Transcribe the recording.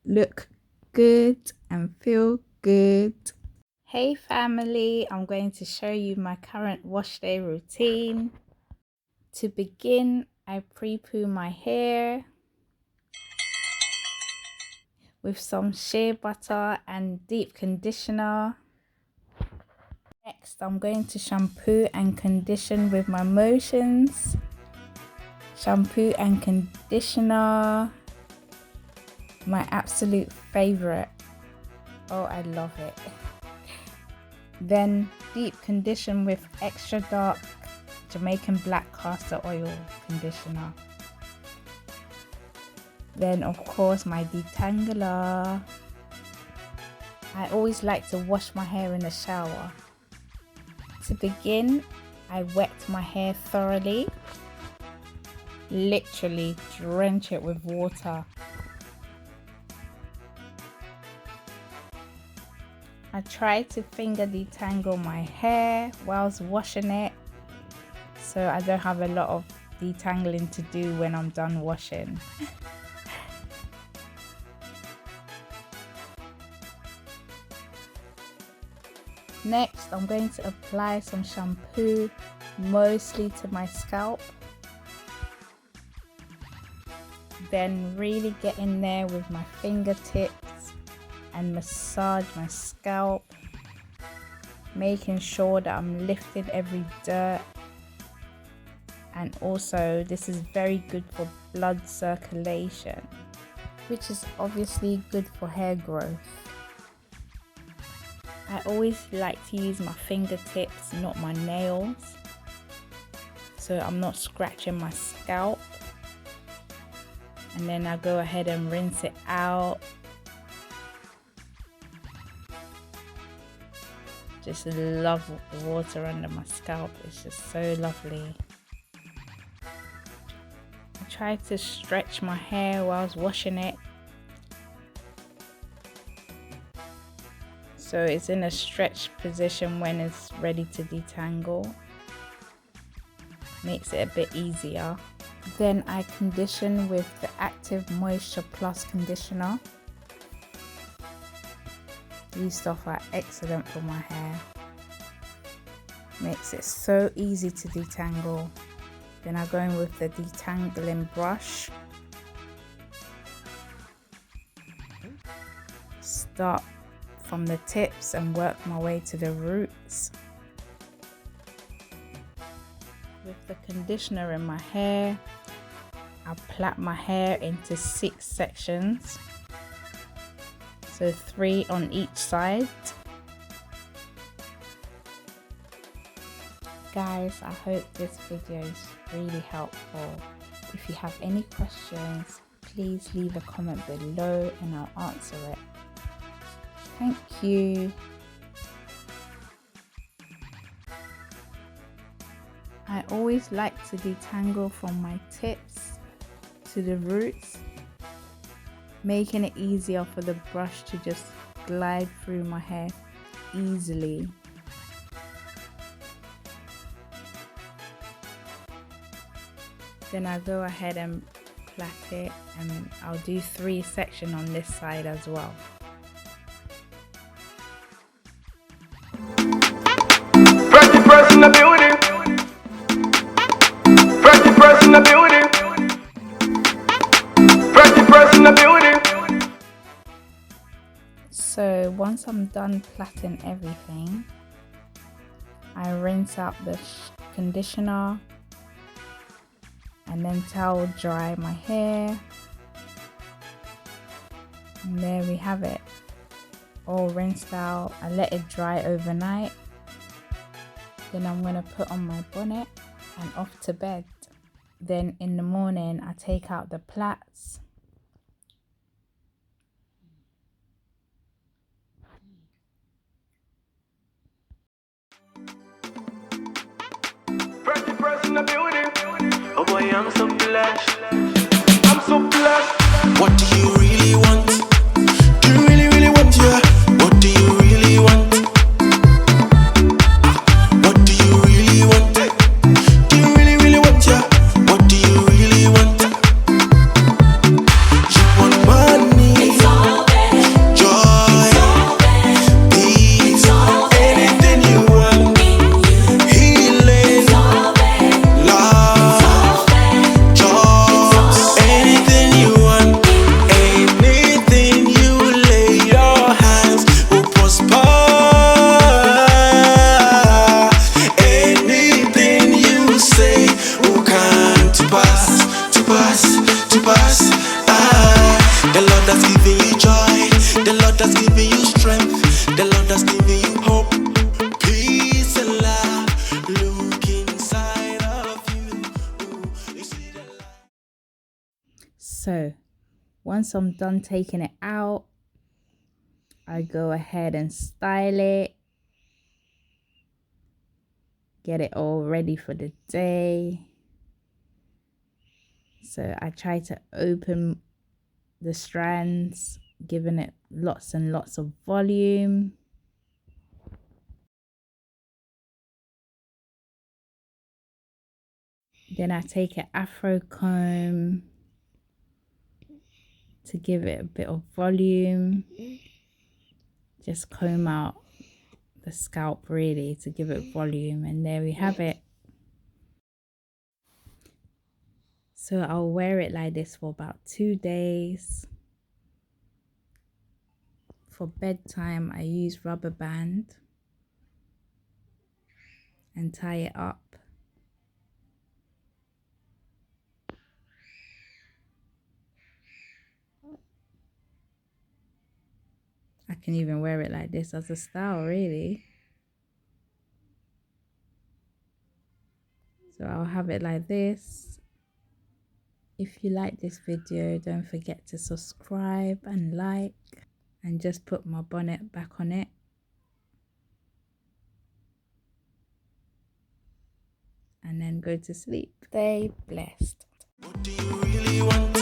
look good and feel good. Hey family, I'm going to show you my current wash day routine. To begin, I pre-poo my hair with some shea butter and deep conditioner. Next, I'm going to shampoo and condition with my motions. Shampoo and conditioner, my absolute favorite. Oh, I love it. Then deep condition with extra dark Jamaican black castor oil conditioner. Then of course my detangler. I always like to wash my hair in the shower. To begin, I wet my hair thoroughly. Literally drench it with water. I try to finger detangle my hair whilst washing it, so I don't have a lot of detangling to do when I'm done washing. Next, I'm going to apply some shampoo, mostly to my scalp. Then really get in there with my fingertips and massage my scalp, making sure that I'm lifting every dirt. And also, this is very good for blood circulation, which is obviously good for hair growth. I always like to use my fingertips, not my nails, so I'm not scratching my scalp. And then I go ahead and rinse it out. Just love the water under my scalp, it's just so lovely. I try to stretch my hair whilst washing it, so it's in a stretched position when it's ready to detangle. Makes it a bit easier. Then I condition with the Active Moisture Plus conditioner. These stuff are excellent for my hair. Makes it so easy to detangle. Then I go in with the Detangler Brush. Start from the tips and work my way to the roots. With the conditioner in my hair, I plait my hair into 6 sections, so 3 on each side. Guys, I hope this video is really helpful. If you have any questions, please leave a comment below and I'll answer it. Thank you. I always like to detangle from my tips to the roots, making it easier for the brush to just glide through my hair easily. Then I go ahead and plait it, and I'll do 3 sections on this side as well. Press in the building. Press in the building. Press in the building. So once I'm done plaiting everything, I rinse out the conditioner and then towel dry my hair. And there we have it, all rinsed out. I let it dry overnight. Then I'm gonna put on my bonnet and off to bed. Then in the morning I take out the plaits. Press in the building. Oh boy, I'm so blessed. I'm so blessed. What do you really want? Do you really, really want, yeah? What do you really want? What do you really want? Do you really, really want, yeah? What do you really want? You want money? It's all pass. The Lord that's giving you joy, the Lord that's giving you strength, the Lord that's giving you hope, peace and love. Look inside of you. Ooh, you see the light. So once I'm done taking it out, I go ahead and style it, get it all ready for the day. So I try to open the strands, giving it lots and lots of volume. Then I take an afro comb to give it a bit of volume. Just comb out the scalp really to give it volume, and there we have it. So I'll wear it like this for about 2 days. For bedtime, I use rubber band and tie it up. I can even wear it like this as a style really. So I'll have it like this. If you like this video, don't forget to subscribe and like, and just put my bonnet back on it. And then go to sleep. Stay blessed. What do you really want?